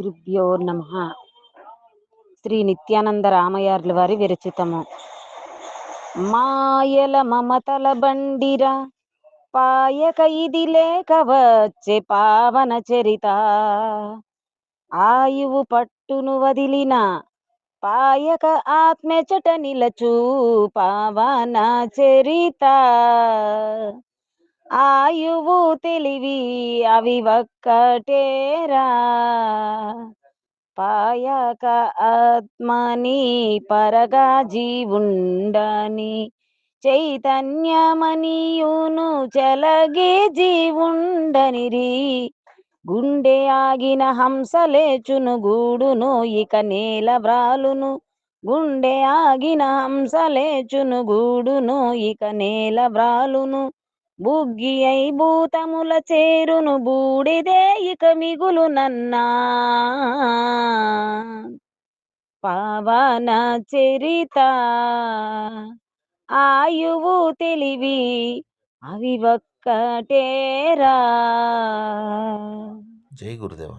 గురుభ్యో నమః. శ్రీ నిత్యానంద రామయార్ల వారి విరచితము. మాయల మమతల బండిరా పాయక ఇది లేక వచ్చే పావన చరిత. ఆయువు పట్టును వదిలిన పాయక ఆత్మచట నిలచు పావన చరిత. ఆయువు తెలివి అవి ఒక్కటేరా, పాయక ఆత్మని పరగా జీవుండని చైతన్యమనియును చలగే జీవుండనిరి. గుండె ఆగిన హంసలేచును గూడును ఇక నేల వ్రాలును. గుండె ఆగిన హంసలేచును గూడును ఇక నేల వ్రాలును. బుగ్గి అయి భూతముల చేరును బూడిదే ఇక మిగులు నన్నా. పావన చరిత ఆయువు తెలివి అవి ఒక్కటేరా. జై గురుదేవ.